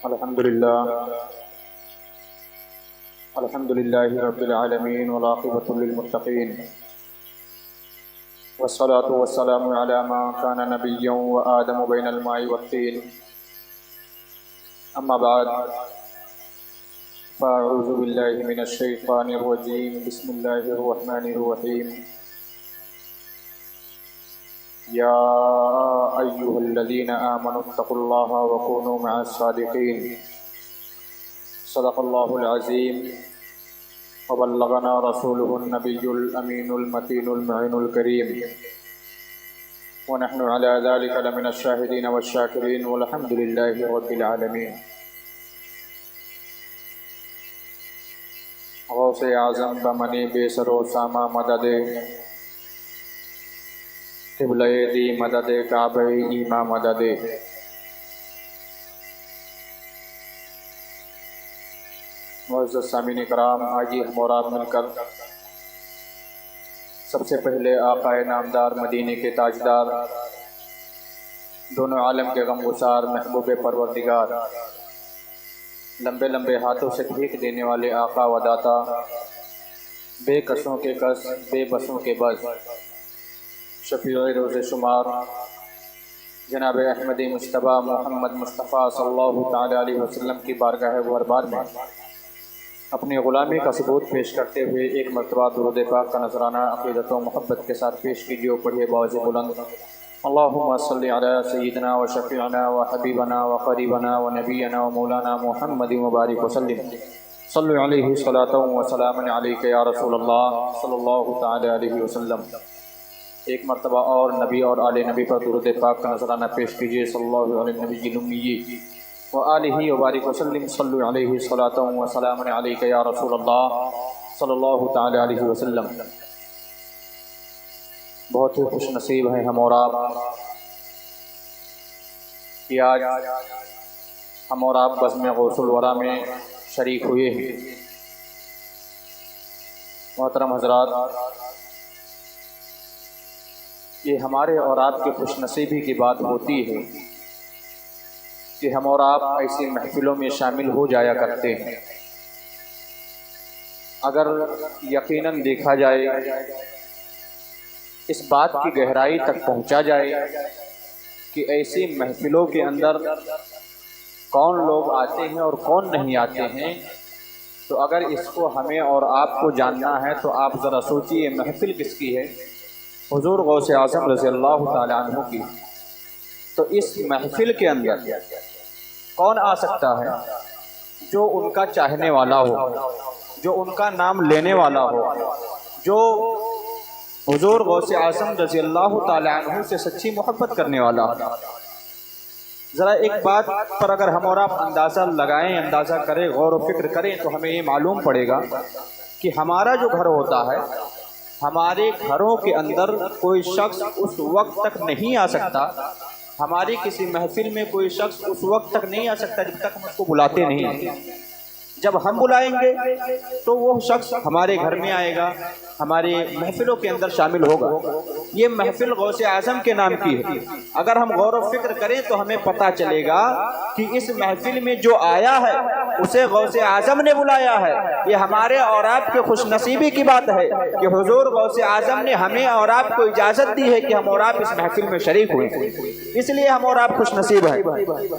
الحمد لله رب العالمين والعاقبة للمتقين والصلاة والسلام على ما كان نبيا وآدم بين الماء والطين أما بعد فأعوذ بالله من الشيطان الرجيم بسم الله الرحمن الرحيم يا أيها الذين آمنوا اتقوا الله وكونوا مع الصادقين صدق الله العظيم وبلغنا رسوله النبي الأمين المتين المعين الكريم ونحن على ذلك لمن الشاهدين والشاكرين والحمد لله رب العالمين. غوث اعظم بمنی بے سر و سامہ مدد قبلہ دی مدد کعبہ ایمہ مدد. معزز سامعین کرام، آئیے ہم اور آپ مل کر سب سے پہلے آقا نامدار مدینے کے تاجدار، دونوں عالم کے غم گسار محبوب پروردگار، لمبے لمبے ہاتھوں سے بھیک دینے والے آقا و داتا، بے کسوں کے کس بے بسوں کے بس، شفیع روز شمار جناب احمد مجتبیٰ محمد مصطفیٰ صلی اللہ تعالی علیہ وسلم کی بارگاہ دربار میں اپنی غلامی کا ثبوت پیش کرتے ہوئے ایک مرتبہ درود پاک کا نذرانہ عقیدت و محبت کے ساتھ پیش کیجیے. پڑھیے باوجہ بلند: اللہم صلی علی سیدنا و شفیعنا و حبیبنا و قریبنا و نبینا و مولانا محمد مبارک وسلم. صلی علیہ صلاۃ و سلام علیک یا رسول اللہ صلی اللہ تعالی علیہ وسلم. ایک مرتبہ اور نبی اور آل نبی پر درود پاک کا نذرانہ پیش کیجیے. صلی اللہ علیہ نبی الامی وآلہ وبارک وسلم. صلی علیہ صلاۃ و سلام علیک یا رسول اللہ صلی اللہ تعالی علیہ وسلم. بہت ہی خوش نصیب ہیں ہم اور آپ کہ آج ہم اور آپ بزم غوث الورا میں شریک ہوئے ہیں. محترم حضرات، یہ ہمارے اور آپ کے خوش نصیبی کی بات ہوتی ہے کہ ہم اور آپ ایسی محفلوں میں شامل ہو جایا کرتے ہیں. اگر یقیناً دیکھا جائے، اس بات کی گہرائی تک پہنچا جائے کہ ایسی محفلوں کے اندر کون لوگ آتے ہیں اور کون نہیں آتے ہیں، تو اگر اس کو ہمیں اور آپ کو جاننا ہے تو آپ ذرا سوچئے محفل کس کی ہے؟ حضور غوث اعظم رضی اللہ تعالی عنہ کی. تو اس محفل کے اندر کون آ سکتا ہے جو ان کا چاہنے والا ہو، جو ان کا نام لینے والا ہو، جو حضور غوث اعظم رضی اللہ تعالی عنہ سے سچی محبت کرنے والا ہو. ذرا ایک بات پر اگر ہم اور آپ اندازہ لگائیں، اندازہ کریں، غور و فکر کریں تو ہمیں یہ معلوم پڑے گا کہ ہمارا جو گھر ہوتا ہے، ہمارے گھروں کے اندر کوئی شخص اس وقت تک نہیں آ سکتا، ہماری کسی محفل میں کوئی شخص اس وقت تک نہیں آ سکتا جب تک ہم اس کو بلاتے نہیں ہیں. جب ہم بلائیں گے تو وہ شخص ہمارے گھر میں آئے گا، ہماری محفلوں کے اندر شامل ہوگا. یہ محفل غوث اعظم کے نام کی ہے. اگر ہم غور و فکر کریں تو ہمیں پتہ چلے گا کہ اس محفل میں جو آیا ہے اسے غوث اعظم نے بلایا ہے. یہ ہمارے اور آپ کے خوش نصیبی کی بات ہے کہ حضور غوث اعظم نے ہمیں اور آپ کو اجازت دی ہے کہ ہم اور آپ اس محفل میں شریک ہوئے. اس لیے ہم اور آپ خوش نصیب ہیں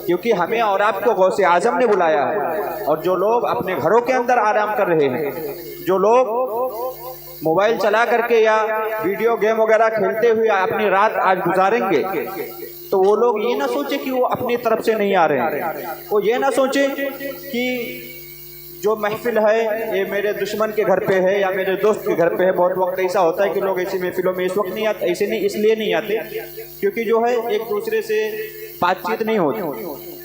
کیونکہ ہمیں اور آپ کو غوث اعظم نے بلایا ہے. اور جو لوگ اپنے گھروں کے اندر آرام کر رہے ہیں، جو لوگ موبائل چلا کر کے یا ویڈیو گیم وغیرہ کھیلتے ہوئے اپنی رات آج گزاریں گے، تو وہ لوگ یہ نہ سوچیں کہ وہ اپنی طرف سے نہیں آ رہے ہیں. وہ یہ نہ سوچیں کہ جو محفل ہے یہ میرے دشمن کے گھر پہ ہے یا میرے دوست کے گھر پہ ہے. بہت وقت ایسا ہوتا ہے کہ لوگ ایسی محفلوں میں اس وقت نہیں آتے، ایسے نہیں اس لیے نہیں آتے کیونکہ جو ہے ایک دوسرے سے بات چیت نہیں ہوتی.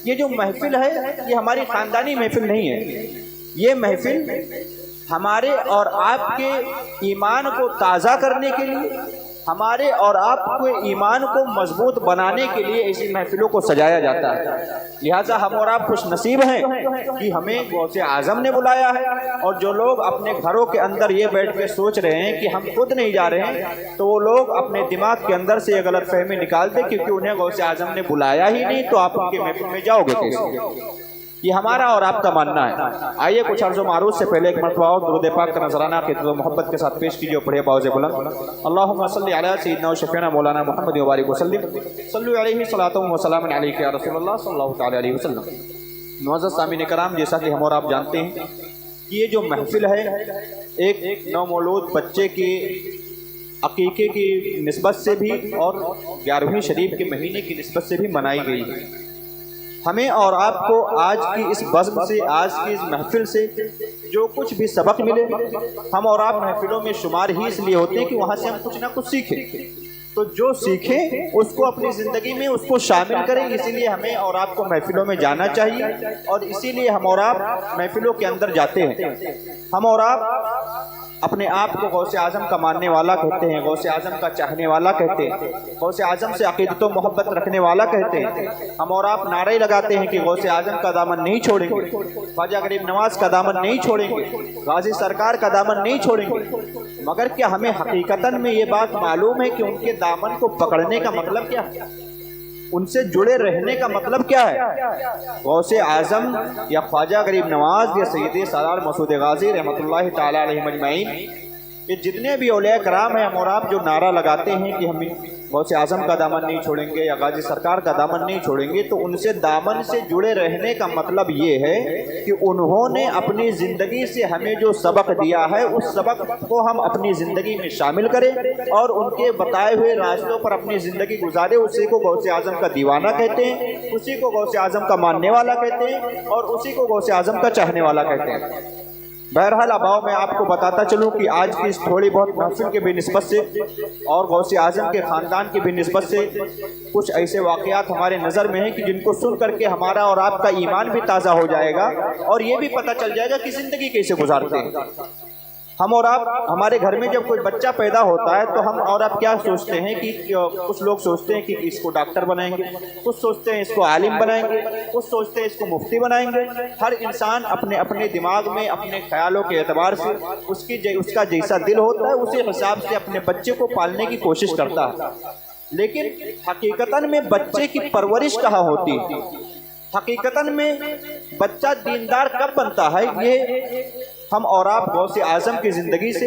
یہ جو محفل ہے یہ ہماری خاندانی محفل نہیں ہے. یہ محفل ہمارے اور آپ کے ایمان کو تازہ کرنے کے لیے، ہمارے اور آپ کے ایمان کو مضبوط بنانے کے لیے ایسی محفلوں کو سجایا جاتا ہے. لہٰذا ہم اور آپ خوش نصیب ہیں کہ ہمیں غوث اعظم نے بلایا ہے. اور جو لوگ اپنے گھروں کے اندر یہ بیٹھ کے سوچ رہے ہیں کہ ہم خود نہیں جا رہے ہیں، تو وہ لوگ اپنے دماغ کے اندر سے یہ غلط فہمی نکال دیں کیونکہ انہیں غوث اعظم نے بلایا ہی نہیں تو آپ ان کے محفل میں جاؤ گے کیسے؟ یہ ہمارا اور آپ کا ماننا ہے۔ آئیے کچھ عرض و معروض سے پہلے ایک مرتبہ اور درود پاک کا نذرانہ خدمت و محبت کے ساتھ پیش کیجیے، پڑھیے باوز بلند، اللہم صلی علی سیدنا و شفیعنا مولانا محمد وبارک وسلم، صلو علیہ صلاۃ و سلام علیک یا رسول اللہ صلی اللہ تعالی علیہ وسلم۔ معزز سامعین کرام، جیسا کہ ہم اور آپ جانتے ہیں کہ یہ جو محفل ہے ایک نومولود بچے کے عقیقے کی نسبت سے بھی اور 11ویں شریف کے مہینے کی نسبت سے بھی منائی گئی ہے۔ ہمیں اور آپ کو آج کی اس بزم سے، آج کی اس محفل سے جو کچھ بھی سبق ملے، ہم اور آپ محفلوں میں شمار ہی اس لیے ہوتے ہیں کہ وہاں سے ہم کچھ نہ کچھ سیکھیں، تو جو سیکھیں اس کو اپنی زندگی میں اس کو شامل کریں۔ اسی لیے ہمیں اور آپ کو محفلوں میں جانا چاہیے اور اسی لیے ہم اور آپ محفلوں کے اندر جاتے ہیں۔ ہم اور آپ اپنے آپ کو غوث اعظم کا ماننے والا کہتے ہیں، غوث اعظم کا چاہنے والا کہتے ہیں، غوث اعظم سے عقیدت و محبت رکھنے والا کہتے ہیں۔ ہم اور آپ نعرے لگاتے ہیں کہ غوث اعظم کا دامن نہیں چھوڑیں گے، خواجہ غریب نواز کا دامن نہیں چھوڑیں گے، غازی سرکار کا دامن نہیں چھوڑیں گے۔ مگر کیا ہمیں حقیقتاً میں یہ بات معلوم ہے کہ ان کے دامن کو پکڑنے کا مطلب کیا ہے؟ ان سے جڑے رہنے کا مطلب کیا ہے؟ غوث اعظم یا خواجہ غریب نواز یا سید سالار مسعود غازی رحمۃ اللہ تعالی علیہ مجمعین، یہ جتنے بھی اولیاء کرام ہیں، ہم اور آپ جو نعرہ لگاتے ہیں کہ ہم غوث اعظم کا دامن نہیں چھوڑیں گے یا غازی سرکار کا دامن نہیں چھوڑیں گے، تو ان سے دامن سے جڑے رہنے کا مطلب یہ ہے کہ انہوں نے اپنی زندگی سے ہمیں جو سبق دیا ہے اس سبق کو ہم اپنی زندگی میں شامل کریں اور ان کے بتائے ہوئے راستوں پر اپنی زندگی گزارے۔ اسی کو غوث اعظم کا دیوانہ کہتے ہیں، اسی کو غوث اعظم کا ماننے والا کہتے ہیں اور اسی کو غوث اعظم کا چاہنے والا کہتے ہیں۔ بہرحال اباؤ میں آپ کو بتاتا چلوں کہ آج کی اس تھوڑی بہت محفل کے بھی نسبت سے اور غوث اعظم کے خاندان کی بھی نسبت سے کچھ ایسے واقعات ہمارے نظر میں ہیں کہ جن کو سن کر کے ہمارا اور آپ کا ایمان بھی تازہ ہو جائے گا اور یہ بھی پتہ چل جائے گا کہ زندگی کیسے گزارتے ہیں۔ ہم اور آپ، ہمارے گھر میں جب کوئی بچہ پیدا ہوتا ہے تو ہم اور آپ کیا سوچتے ہیں کہ کچھ لوگ سوچتے ہیں کہ اس کو ڈاکٹر بنائیں گے، کچھ سوچتے ہیں اس کو عالم بنائیں گے، کچھ سوچتے ہیں اس کو مفتی بنائیں گے۔ ہر انسان اپنے اپنے دماغ میں اپنے خیالوں کے اعتبار سے اس کا جیسا دل ہوتا ہے اسی حساب سے اپنے بچے کو پالنے کی کوشش کرتا ہے۔ لیکن حقیقتاً میں بچے کی پرورش کہاں ہوتی ہے؟ حقیقتاً میں بچہ دیندار کب بنتا ہے؟ یہ ہم اور آپ غوث اعظم کی زندگی سے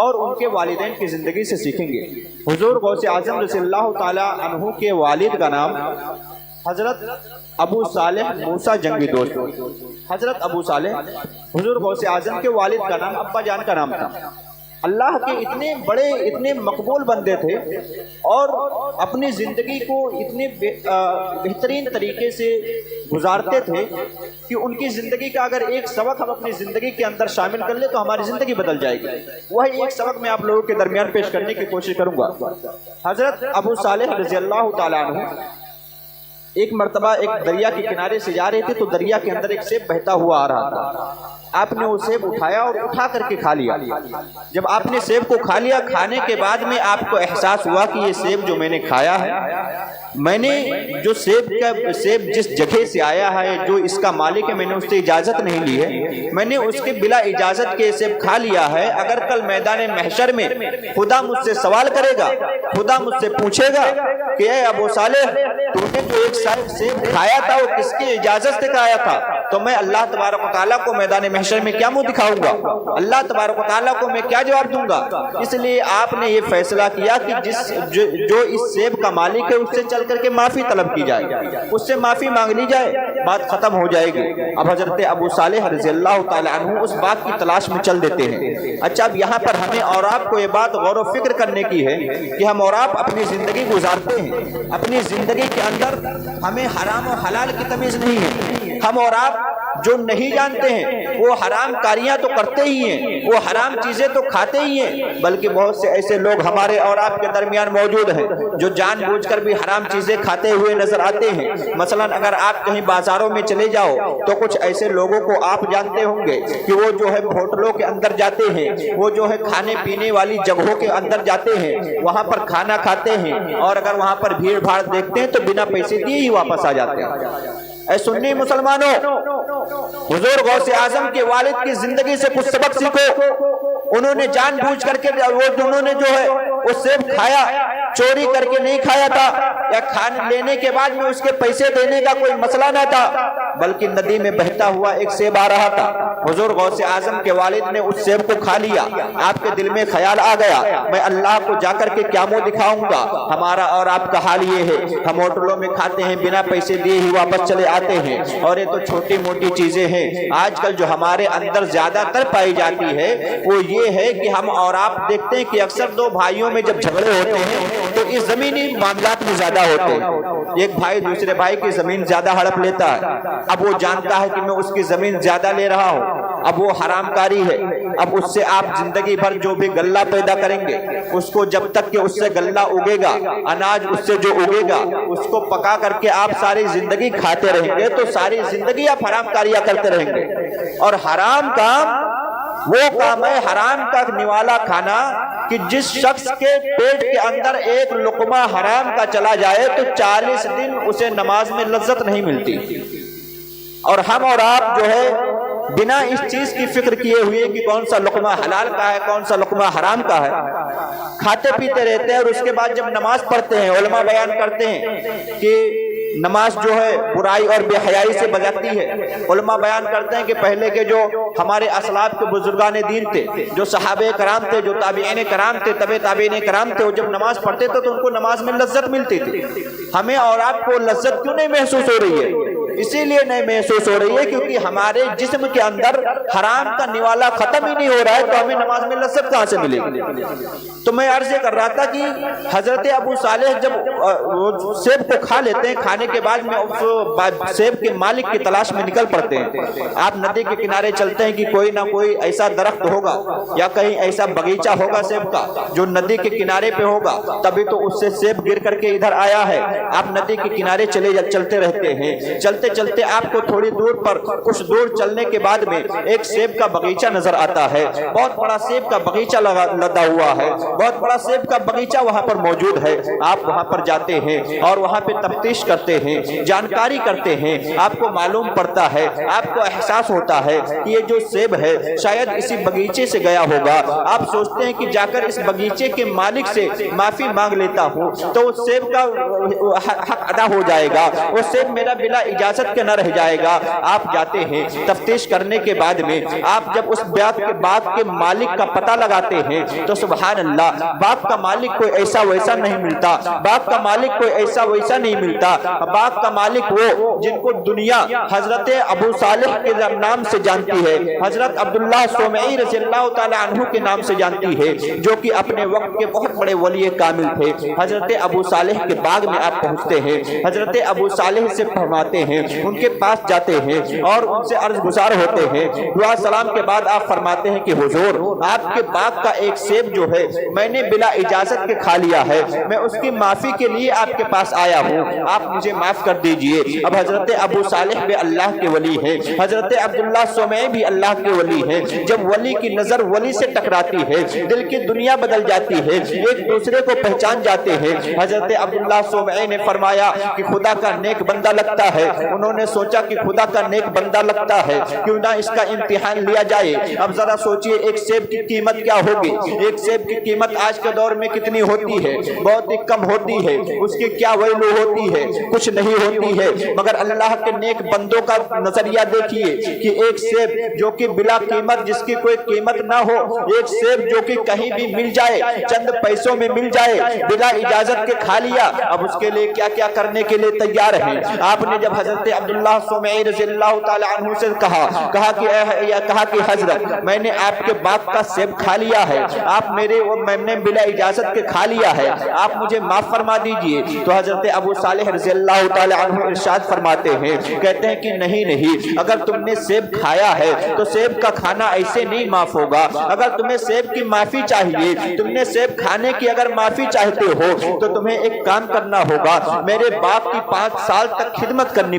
اور ان کے والدین کی زندگی سے سیکھیں گے۔ حضور غوث اعظم رضی اللہ تعالی عنہ کے والد کا نام حضرت ابو صالح موسیٰ جنگی دوست، حضرت ابو صالح حضور غوث اعظم کے والد کا نام، ابا جان کا نام تھا۔ اللہ کے اتنے بڑے، اتنے مقبول بندے تھے اور اپنی زندگی کو اتنے بہترین طریقے سے گزارتے تھے کہ ان کی زندگی کا اگر ایک سبق ہم اپنی زندگی کے اندر شامل کر لیں تو ہماری زندگی بدل جائے گی۔ وہی ایک سبق میں آپ لوگوں کے درمیان پیش کرنے کی کوشش کروں گا۔ حضرت ابو صالح رضی اللہ تعالیٰ عنہ ایک مرتبہ ایک دریا کے کنارے سے جا رہے تھے تو دریا کے اندر ایک سیب بہتا ہوا آ رہا تھا۔ آپ نے وہ سیب اٹھایا اور اٹھا کر کے کھا لیا۔ جب آپ نے سیب کو کھا لیا، کھانے کے بعد میں آپ کو احساس ہوا کہ یہ سیب جو میں نے کھایا ہے، میں نے جو سیب جس جگہ سے آیا ہے، جو اس کا مالک ہے، میں نے اس سے اجازت نہیں لی ہے، میں نے اس کے بلا اجازت کے سیب کھا لیا ہے۔ اگر کل میدان محشر میں خدا مجھ سے سوال کرے گا، خدا مجھ سے پوچھے گا کہ اے ابو صالح، تو نے جو ایک سیب کھایا تھا وہ کس کی اجازت سے کھایا تھا؟ تو میں اللہ تبارک و تعالیٰ کو میدان محشر میں کیا منہ دکھاؤں گا؟ اللہ تبارک و تعالیٰ کو میں کیا جواب دوں گا؟ اس لیے آپ نے یہ فیصلہ کیا کہ جو اس سیب کا مالک ہے اس سے چل کر کے معافی طلب کی جائے، اس سے معافی مانگ لی جائے، بات ختم ہو جائے گی۔ اب حضرت ابو صالح رضی اللہ تعالی عنہ اس بات کی تلاش میں چل دیتے ہیں۔ اچھا، اب یہاں پر ہمیں اور آپ کو یہ بات غور و فکر کرنے کی ہے کہ ہم اور آپ اپنی زندگی گزارتے ہیں، اپنی زندگی کے اندر ہمیں حرام و حلال کی تمیز نہیں ہے۔ ہم اور آپ جو نہیں جانتے ہیں وہ حرام کاریاں تو کرتے ہی ہیں، وہ حرام چیزیں تو کھاتے ہی ہیں، بلکہ بہت سے ایسے لوگ ہمارے اور آپ کے درمیان موجود ہیں جو جان بوجھ کر بھی حرام چیزیں کھاتے ہوئے نظر آتے ہیں۔ مثلا اگر آپ کہیں بازاروں میں چلے جاؤ تو کچھ ایسے لوگوں کو آپ جانتے ہوں گے کہ وہ جو ہے ہوٹلوں کے اندر جاتے ہیں، وہ جو ہے کھانے پینے والی جگہوں کے اندر جاتے ہیں، وہاں پر کھانا کھاتے ہیں اور اگر وہاں پر بھیڑ بھاڑ دیکھتے ہیں تو بنا پیسے دیے ہی واپس آ جاتے ہیں۔ اے سنی مسلمانوں، حضور غوث اعظم کے والد کی زندگی سے کچھ سبق سیکھو۔ انہوں نے جان بوجھ کر کے انہوں نے جو ہے وہ سیب کھایا، چوری کر کے نہیں کھایا تھا، یا کھانے لینے کے بعد میں اس کے پیسے دینے کا کوئی مسئلہ نہ تھا، بلکہ ندی میں بہتا ہوا ایک سیب آ رہا تھا۔ حضور غوث اعظم کے والد نے اس سیب کو کھا لیا۔ آپ کے دل میں خیال آ گیا، میں اللہ کو جا کر کے کیا منہ دکھاؤں گا؟ ہمارا اور آپ کا حال یہ ہے، ہم ہوٹلوں میں کھاتے ہیں، بنا پیسے دیے ہی واپس چلے آتے ہیں، اور یہ تو چھوٹی موٹی چیزیں ہیں۔ آج کل جو ہمارے اندر زیادہ تر پائی جاتی ہے وہ یہ ہے کہ ہم اور آپ دیکھتے ہیں کہ اکثر دو بھائیوں میں جب جھگڑے ہوتے ہیں تو اس زمینی معاملات میں زیادہ ہوتے ہیں۔ ایک بھائی دوسرے بھائی کی زمین زیادہ ہڑپ لیتا ہے، اب وہ جانتا ہے کہ میں اس کی زمین زیادہ لے رہا ہوں، اب وہ حرام کاری ہے، اب اس سے آپ زندگی بھر جو بھی غلہ پیدا کریں گے، اس کو جب تک کہ اس سے غلہ اگے گا، اناج اس سے جو اگے گا اس کو پکا کر کے آپ ساری زندگی کھاتے رہیں گے، تو ساری زندگی آپ حرام کاریاں کرتے رہیں گے۔ اور حرام کام وہ کام ہے، حرام کا نوالا کھانا، کہ جس شخص کے پیٹ کے اندر ایک لقمہ حرام کا چلا جائے تو 40 دن اسے نماز میں لذت نہیں ملتی۔ اور ہم اور آپ جو ہے بنا اس چیز کی فکر کیے ہوئے کہ کون سا لقمہ حلال کا ہے کون سا لقمہ حرام کا ہے، کھاتے پیتے رہتے ہیں، اور اس کے بعد جب نماز پڑھتے ہیں، علماء بیان کرتے ہیں کہ نماز جو ہے برائی اور بے حیائی سے بچاتی ہے۔ علماء بیان کرتے ہیں کہ پہلے کے جو ہمارے اسلاف کے بزرگان دین تھے، جو صحابہ کرام تھے، جو تابعین کرام تھے، تبع تابعین کرام تھے، وہ جب نماز پڑھتے تھے تو ان کو نماز میں لذت ملتی تھی۔ ہمیں اور آپ کو لذت کیوں نہیں محسوس ہو رہی ہے؟ اسی لیے نہیں محسوس ہو رہی ہے کیونکہ ہمارے جسم کے اندر حرام کا نوالا ختم ہی نہیں ہو رہا ہے، تو ہمیں نماز میں لذت کہاں سے ملے گی؟ تو میں عرض کر رہا تھا کہ حضرت ابو صالح جب سیب کو کھا لیتے ہیں، کھانے کے بعد میں اس سیب کے مالک کی تلاش میں نکل پڑتے ہیں۔ آپ ندی کے کنارے چلتے ہیں کہ کوئی نہ کوئی ایسا درخت ہوگا یا کہیں ایسا باغیچہ ہوگا سیب کا جو ندی کے کنارے پہ ہوگا، تبھی تو اس سے سیب گر کر کے ادھر آیا ہے۔ آپ ندی کے کنارے چلتے رہتے ہیں، چلتے چلتے آپ کو تھوڑی دور پر کچھ دور چلنے کے بعد میں ایک سیب کا باغیچہ نظر آتا ہے، بہت بڑا سیب کا باغیچہ لدا ہوا ہے، بہت بڑا سیب کا باغیچہ وہاں پر موجود ہے۔ آپ وہاں پر جاتے ہیں اور وہاں پہ تفتیش کرتے ہیں، جانکاری کرتے ہیں، آپ کو معلوم پڑتا ہے، آپ کو احساس ہوتا ہے کہ یہ جو سیب ہے شاید اسی باغیچے سے گیا ہوگا۔ آپ سوچتے ہیں کہ جا کر اس باغیچے کے مالک سے معافی مانگ لیتا ہوں تو اس سیب کا حق ادا ہو جائے گا، وہ سیب میرا بلا اجازت کے نہ رہ جائے گا۔ آپ جاتے ہیں، تفتیش کرنے کے بعد میں آپ جب اس باغ کے مالک کا پتہ لگاتے ہیں تو سبحان اللہ، باغ کا مالک کوئی ایسا ویسا نہیں ملتا، باغ کا مالک کوئی ایسا ویسا نہیں ملتا۔ باغ کا مالک وہ جن کو دنیا حضرت ابو صالح کے نام سے جانتی ہے، حضرت عبداللہ صومعی رضی اللہ تعالی عنہ کے نام سے جانتی ہے، جو کہ اپنے وقت کے بہت بڑے ولی کامل تھے۔ حضرت ابو صالح کے باغ میں آپ پہنچتے ہیں، حضرت ابو صالح سے فرماتے ہیں، ان کے پاس جاتے ہیں اور ان سے عرض گزار ہوتے ہیں۔ دعا سلام کے بعد آپ فرماتے ہیں کہ حضور، آپ کے باغ کا ایک سیب جو ہے میں نے بلا اجازت کے کھا لیا ہے، میں اس کی معافی کے لیے آپ کے پاس آیا ہوں، آپ مجھے معاف کر دیجئے۔ اب حضرت ابو صالح بھی اللہ کے ولی ہیں، حضرت عبداللہ صومعی بھی اللہ کے ولی ہیں۔ جب ولی کی نظر ولی سے ٹکراتی ہے، دل کی دنیا بدل جاتی ہے، ایک دوسرے کو پہچان جاتے ہیں۔ حضرت عبداللہ صومعی نے فرمایا کہ خدا کا نیک بندہ لگتا ہے۔ انہوں نے سوچا کہ خدا کا نیک بندہ لگتا ہے، کیوں نہ اس کا امتحان لیا جائے۔ اب ذرا سوچئے ایک سیب کی قیمت کیا ہوگی؟ ایک سیب کی قیمت آج کے دور میں کتنی ہوتی ہے؟ بہت ہی کم ہوتی ہے، اس کی کیا ویلو ہوتی ہے؟ کچھ نہیں ہوتی ہے۔ مگر اللہ کے نیک بندوں کا نظریہ دیکھیے کہ ایک سیب جو کہ بلا قیمت، جس کی کوئی قیمت نہ ہو، ایک سیب جو کہ کہیں بھی مل جائے، چند پیسوں میں مل جائے، بلا اجازت کے کھا لیا، اب اس کے لیے کیا کیا کرنے کے لیے تیار ہیں۔ آپ نے جب حضرت عبداللہ صومعی رضی اللہ تعالی عنہ سے کہا کہ حضرت، میں نے آپ کے باغ کا سیب کھا لیا ہے، میں نے بلا اجازت کے کھا لیا ہے، آپ مجھے معاف فرما دیجئے، تو حضرت ابو صالح رضی اللہ تعالی عنہ ارشاد فرماتے ہیں، کہتے ہیں کہ نہیں، اگر تم نے سیب کھایا ہے تو سیب کا کھانا ایسے نہیں معاف ہوگا۔ اگر تمہیں سیب کی معافی چاہیے، تم نے سیب کھانے کی اگر معافی چاہتے ہو تو تمہیں ایک کام کرنا ہوگا، میرے باپ کی 5 سال تک خدمت کرنی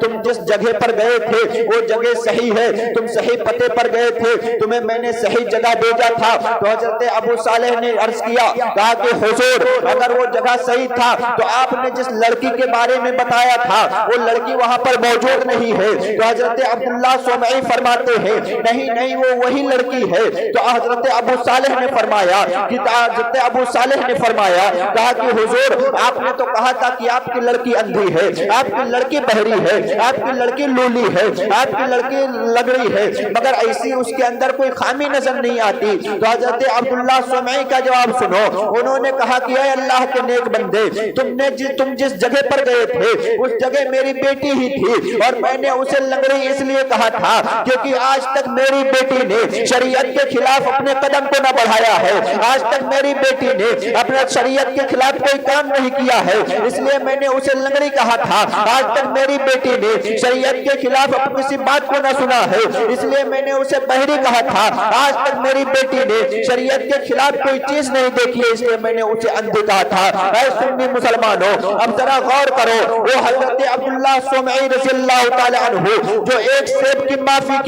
تم جس جگہ پر گئے تھے وہ جگہ صحیح ہے, تم صحیح پتے پر گئے تھے, تمہیں میں نے صحیح جگہ بھیجا تھا. تو حضرت ابو صالح نے عرض کیا, کہا کہ حضور اگر وہ جگہ صحیح تھا تو آپ نے جس لڑکی کے بارے میں بتایا تھا وہ لڑکی وہاں پر موجود نہیں ہے. تو حضرت عبداللہ سمعی فرماتے ہیں نہیں نہیں وہ وہی لڑکی ہے. تو حضرت ابو صالح نے فرمایا کہ حضرت ابو صالح نے فرمایا, کہا کہ حضور آپ نے تو کہا تھا کہ آپ کی لڑکی اندھی ہے, آپ کی لڑکی بہری ہے, آپ کی لڑکی لولی ہے, آپ کی لڑکی لگڑی ہے, مگر ایسی اس کے اندر کوئی خامی نظر نہیں آتی. تو حضرت عبداللہ سمعی کا جواب سنو, انہوں نے کہا کہ اے اللہ کے نیک بندے تم جس جگہ پر گئے تھے اس جگہ میری بیٹی ہی تھی, اور میں نے اسے لنگڑی اس لیے کہا تھا کیونکہ آج تک میری بیٹی نے شریعت کے خلاف اپنے قدم کو نہ بڑھایا ہے, آج تک میری بیٹی نے اپنے شریعت کے خلاف کوئی کام نہیں کیا ہے, اس لیے میں نے اسے لنگڑی کہا تھا. آج تک میری بیٹی نے شریعت کے خلاف کسی بات کو نہ سنا ہے, اس لیے میں نے اسے بہری کہا تھا. آج تک میری بیٹی نے شریعت کے خلاف کوئی چیز نہیں دیکھی ہے, اس لیے میں نے اسے اندھی کہا تھا. اے سنی مسلمانوں اب ذرا غور کرو, وہ حضرت عبداللہ سمعی رضی اللہ تعالی عنہ جو ایک سیب کی معافی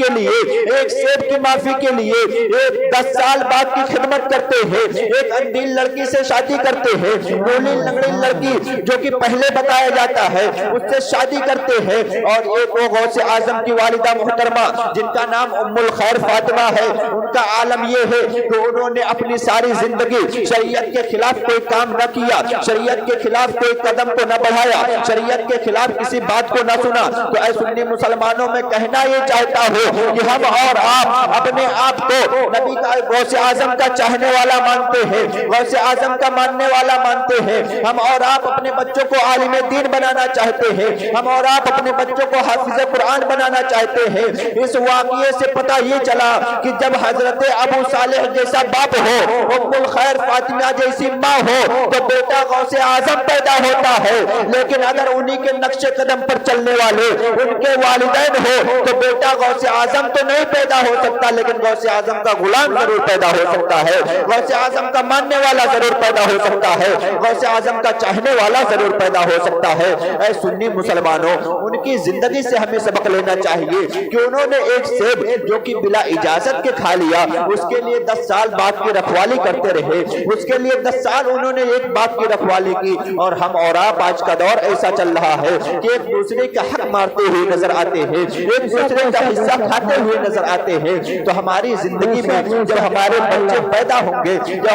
کے لیے 10 سال بعد کی خدمت کرتے ہیں, ایک اندھی لڑکی سے شادی کرتے ہیں, لولی لنگڑی لڑکی جو کہ پہلے بتایا جاتا ہے اس سے شادی کرتے ہیں, اور ایک وہ غوث اعظم کی والدہ محترمہ جن کا نام ام الخیر فاطمہ ہے, ان کا عالم یہ ہے کہ انہوں نے اپنی ساری زندگی شریعت کے خلاف کوئی کام نہ کیا, شریعت کے خلاف کوئی قدم کو نہ بڑھایا, شریعت کے خلاف کسی بات کو نہ سنا. تو اے سنی مسلمانوں میں کہنا یہ چاہتا ہوں کہ ہم اور آپ اپنے آپ کو نبی کا غوث اعظم کا چاہنے والا مانتے ہیں, غوث اعظم کا ماننے والا مانتے ہیں. ہم اور آپ اپنے بچوں کو عالم دین بنانا چاہتے ہیں, ہم اور آپ اپنے بچوں کو حافظ قرآن بنانا چاہتے ہیں. اس واقعے سے پتہ یہ چلا کہ جب حضرت ابو صالح جیسا باپ ہو, ام الخیر فاطمہ جیسی ماں ہو, تو بیٹا غوث اعظم پیدا ہوتا ہے. لیکن اگر انہی کے نقش قدم پر چلنے والے ان کے والدین ہو تو بیٹا غوث اعظم تو نہیں پیدا ہو سکتا, لیکن غوث اعظم کا غلام ضرور پیدا ہو سکتا ہے, غوث اعظم کا ماننے والا ضرور پیدا ہو سکتا ہے, غوث اعظم کا چاہنے والا ضرور پیدا ہو سکتا ہے. اے سنی مسلمانوں, ان کی زندگی سے ہمیں سبق لینا چاہیے کہ انہوں نے ایک سیب جو کہ بلا اجازت کے کھا لیا, اس کے لیے 10 سال باپ کی رکھوالی کرتے رہے, اس کے لیے 10 سال انہوں نے ایک باپ کی رکھوالی کی. اور ہم اور آپ آج کا دور ایسا چل رہا ہے کہ ایک دوسرے کا حق مارتے ہوئے نظر آتے ہیں, ایک دوسرے کا حصہ کھاتے ہوئے نظر آتے ہیں. تو ہماری زندگی میں جب ہمارے بچے پیدا ہوں گے, جب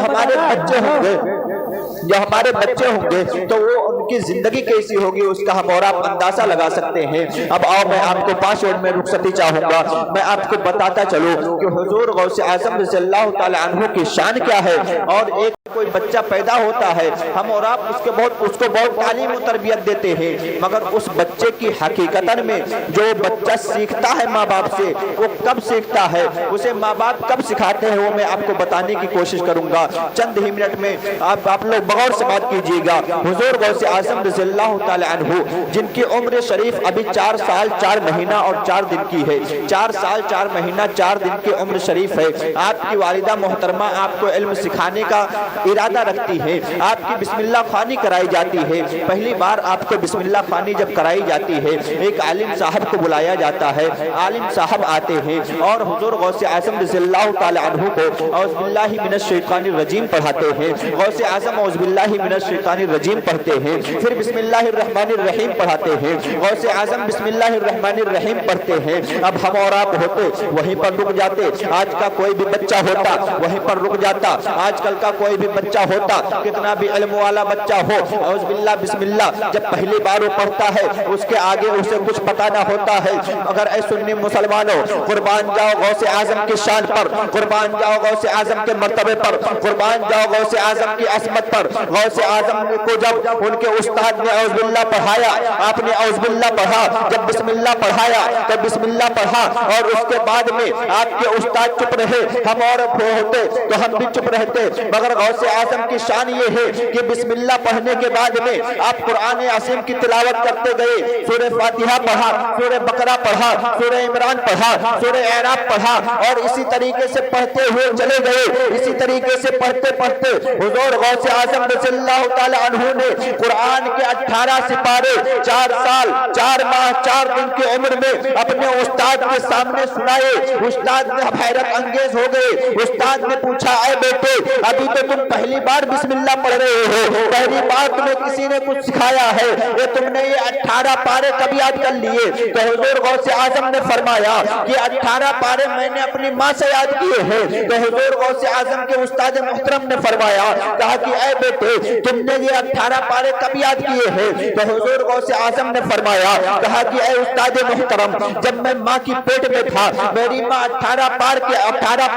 ہمارے بچے ہوں گے تو وہ ان کی زندگی کیسی ہوگی اس کا ہم اور آپ اندازہ لگا سکتے ہیں. اب آؤ میں آپ کو 5 منٹ میں رخصتی چاہوں گا, میں آپ کو بتاتا چلوں کہ حضور غوث اعظم رضی اللہ تعالی عنہ کی شان کیا ہے. اور ایک کوئی بچہ پیدا ہوتا ہے, ہم اور آپ اس کو بہت تعلیم و تربیت دیتے ہیں, مگر اس بچے کی حقیقتاً میں جو بچہ سیکھتا ہے ماں باپ سے, وہ کب سیکھتا ہے, اسے ماں باپ کب سکھاتے ہیں, وہ میں آپ کو بتانے کی کوشش کروں گا چند ہی منٹ میں. آپ لوگ بغور سے بات کیجیے گا. حضور غوث اعظم رضی اللہ تعالی عنہ جن کی عمر شریف ابھی 4 سال 4 مہینہ اور 4 دن کی ہے, 4 سال 4 مہینہ 4 دن کی عمر شریف ہے. آپ کی والدہ محترمہ آپ کو علم سکھانے کا ارادہ رکھتی ہے, آپ کی بسم اللہ خوانی کرائی جاتی ہے. پہلی بار آپ کو بسم اللہ خوانی جب کرائی جاتی ہے, ایک عالم صاحب کو بلایا جاتا ہے, عالم صاحب آتے ہیں اور حضور غوث اعظم رضی اللہ تعالی عنہ کو اعوذ باللہ من الشیطان الرجیم پڑھاتے ہیں. غوث اعظم اعوذ باللہ من الشیطان الرجیم پڑھتے ہیں, پھر بسم اللہ الرحمن الرحیم پڑھاتے ہیں. غوث اعظم بسم اللہ الرحمن الرحیم پڑھتے ہیں. اب ہم اور آپ ہوتے وہیں پر رک جاتے, آج کا کوئی بھی بچہ ہوتا وہیں پر رک جاتا, آج کل کا کوئی بھی بچہ ہوتا, کتنا بھی علم والا بچہ ہو, اعوذ باللہ بسم اللہ جب پہلی بار وہ پڑھتا ہے اس کے آگے اسے کچھ پتہ نہ ہوتا ہے. اگر اے سنی مسلمانوں, قربان جاؤ غوث اعظم کی شان پر, قربان جاؤ غوث اعظم کے مرتبے پر, قربان جاؤ غوث اعظم کی عظمت پر. غوث اعظم کو جب ان کے استاد نے اعوذ باللہ پڑھایا, آپ نے اعوذ باللہ پڑھا, جب بسم اللہ پڑھایا تب بسم اللہ پڑھا, اور اس کے بعد میں آپ کے استاد چپ رہے, ہم اور ہوتے تو ہم بھی چپ رہتے, مگر غوث غوث اعظم کی شان یہ ہے کہ بسم اللہ پڑھنے کے بعد میں آپ قرآن عظیم کی تلاوت کرتے گئے، سورہ فاتحہ پڑھا، سورہ بقرہ پڑھا، سورہ عمران پڑھا، سورہ اعراف پڑھا، اور اسی طریقے سے پڑھتے ہوئے چلے گئے۔ اسی طریقے سے پڑھتے پڑھتے حضور غوث اعظم رضی اللہ تعالی عنہ نے قرآن کے 18 سپارے 4 سال 4 ماہ 4 دن کی عمر میں اپنے استاد کے سامنے سنائے۔ استاد نے حیرت انگیز ہو گئے۔ استاد نے پوچھا، اے بیٹے ابھی تو تم پہلی بار بسم اللہ پڑھ رہے ہو، پہلی بار تمہیں کسی نے کچھ سکھایا ہے، یہ تم نے یہ 18 پارے کب یاد کر لیے؟ تو حضور غوث اعظم نے فرمایا کہ 18 پارے میں نے اپنی ماں سے یاد کیے ہیں۔ تو حضور غوث اعظم کے استاد محترم نے فرمایا، کہا کہ اے بیٹے تم نے یہ 18 پارے کب یاد کیے ہیں؟ تو حضور غوث اعظم نے فرمایا، کہا کہ اے استاد محترم جب میں ماں کی پیٹ میں تھا میری ماں 18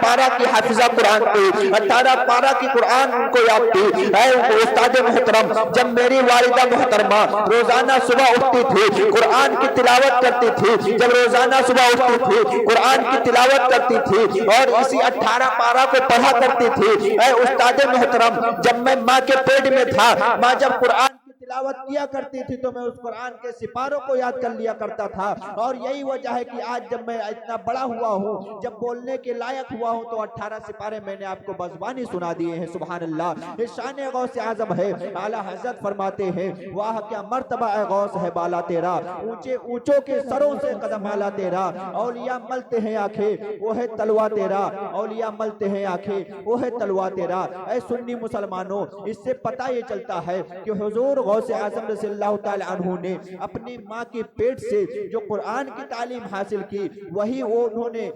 پارہ کی حافظہ قرآن تھی، 18 پارہ کی قرآن ان کو یاد تھی۔ اے استاد محترم جب میری والدہ محترمہ روزانہ صبح اٹھتی تھی قرآن کی تلاوت کرتی تھی، جب روزانہ صبح اٹھتی تھی قرآن کی تلاوت کرتی تھی اور اسی 18 پارہ کو پڑھا کرتی تھی۔ اے استاد محترم جب میں ماں کے پیٹ میں تھا، ماں جب قرآن تلاوت کیا کرتی تھی تو میں اس قرآن کے سپاروں کو یاد کر لیا کرتا تھا، اور یہی وجہ ہے کہ آج جب میں اتنا بڑا ہوا ہوں، جب بولنے کے لائق ہوا ہوں، تو 18 سپارے میں نے آپ کو بزبانی سنا دیے ہیں۔ سبحان اللہ، یہ شان غوث اعظم ہے۔ اعلیٰ حضرت فرماتے ہیں، واہ کیا مرتبہ اے غوث ہے بالا تیرا، اونچے اونچوں کے سروں سے قدم اعلیٰ تیرا، اولیاء ملتے ہیں آنکھیں وہ ہے تلوا تیرا، اولیاء ملتے ہیں آنکھیں وہ ہے تلوا تیرا۔ اے سنی مسلمانوں، اس سے پتہ یہ چلتا ہے کہ حضور غوث اعظم رضی اللہ تعالی عنہ نے اپنی ماں کے پیٹ سے جو قرآن کی تعلیم حاصل کی، وہی وہ انہوں نے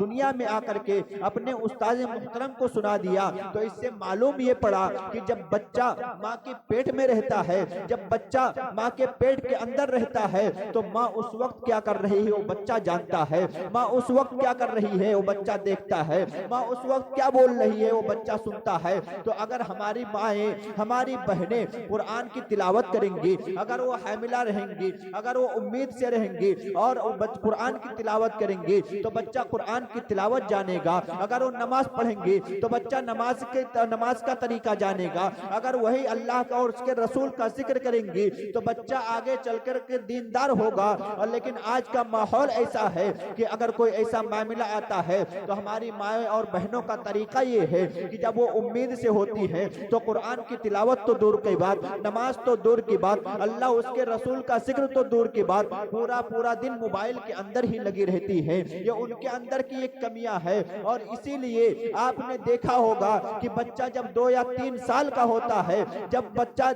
دنیا میں آ کر کے اپنے استاد محترم کو سنا دیا۔ تو اس سے معلوم یہ پڑا کہ جب بچہ ماں کے پیٹ میں رہتا ہے، جب بچہ ماں کے پیٹ کے اندر رہتا ہے، تو ماں اس وقت کیا کر رہی ہے وہ بچہ جانتا ہے، ماں اس وقت کیا کر رہی ہے وہ بچہ دیکھتا ہے، ماں اس وقت کیا بول رہی ہے وہ بچہ سنتا ہے۔ تو اگر ہماری مائیں ہماری بہنیں قرآن کی تلاوت کریں گی، اگر وہ حاملہ رہیں گی، اگر وہ امید سے رہیں گی اور قرآن کی تلاوت کریں گی تو بچہ قرآن کی تلاوت جانے گا، اگر وہ نماز پڑھیں گی تو بچہ نماز کا طریقہ جانے گا، اگر وہی اللہ کا اور اس کے رسول کا ذکر کریں گی تو بچہ آگے چل کر کے دیندار ہوگا۔ اور لیکن آج کا ماحول ایسا ہے کہ اگر کوئی ایسا معاملہ آتا ہے تو ہماری مائیں اور بہنوں کا طریقہ یہ ہے کہ جب وہ امید سے ہوتی ہے تو قرآن کی تلاوت تو دور کی بات، نماز تو دور کی بات، اللہ اس کے رسول کا ذکر تو دور کی بات، پورا دن موبائل کے اندر ہی لگی رہتی ہے۔ یہ ان کے اندر کی ایک کمیاں ہے، اور اسی لیے آپ نے دیکھا ہوگا کہ بچہ جب 2 یا 3 سال کا ہوتا ہے، جب بچہ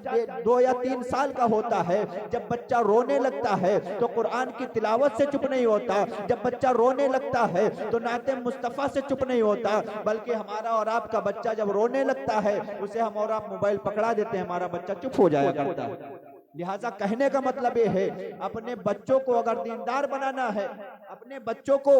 2 یا 3 سال کا ہوتا ہے، جب بچہ رونے لگتا ہے تو قرآن کی تلاوت سے چپ نہیں ہوتا، جب بچہ رونے لگتا ہے تو نعت مصطفیٰ سے چپ نہیں ہوتا، بلکہ ہمارا اور آپ کا بچہ جب رونے لگتا ہے اسے ہم اور آپ موبائل پکڑا دیتے ہیں، ہمارا بچہ چپ ہو جایا کرتا ہے۔ لہٰذا کہنے کا مطلب یہ ہے اپنے بچوں کو اگر دیندار بنانا ہے، اپنے بچوں کو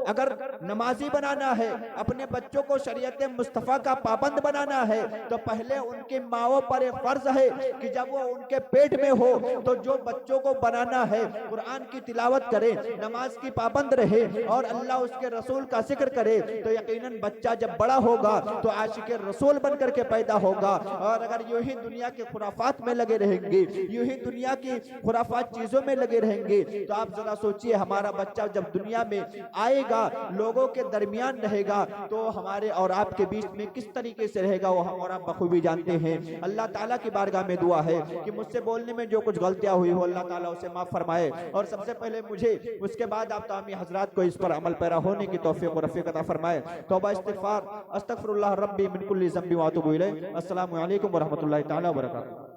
اگر نمازی بنانا ہے، اپنے بچوں کو شریعت مصطفیٰ کا پابند بنانا ہے، تو پہلے ان کی ماؤں پر یہ فرض ہے کہ جب وہ ان کے پیٹ میں ہو تو جو بچوں کو بنانا ہے قرآن کی تلاوت کرے، نماز کی پابند رہے اور اللہ اس کے رسول کا ذکر کرے، تو یقیناً بچہ جب بڑا ہوگا تو عاشق رسول بن کر کے پیدا ہوگا۔ اور اگر یوں ہی دنیا کے خرافات میں لگے رہیں گے، یوں ہی دنیا کی خرافات چیزوں میں لگے رہیں گے، تو آپ ذرا سوچئے ہمارا بچہ جب دنیا میں آئے گا، لوگوں کے درمیان رہے گا، تو ہمارے اور آپ کے بیچ میں کس طریقے سے رہے گا وہ ہم اور آپ بخوبی جانتے ہیں۔ اللہ تعالیٰ کی بارگاہ میں دعا ہے کہ مجھ سے بولنے میں جو کچھ غلطیاں ہوئی ہو اللہ تعالیٰ اسے معاف فرمائے، اور سب سے پہلے مجھے، اس کے بعد آپ تمام حضرات کو اس پر عمل پیرا ہونے کی توفیق و رفیق عطا فرمائے۔ توبہ استغفار، استغفر اللہ ربی من کل ذنب و اتوب الیہ۔ السلام علیکم ورحمۃ اللہ تعالیٰ وبرکاتہ۔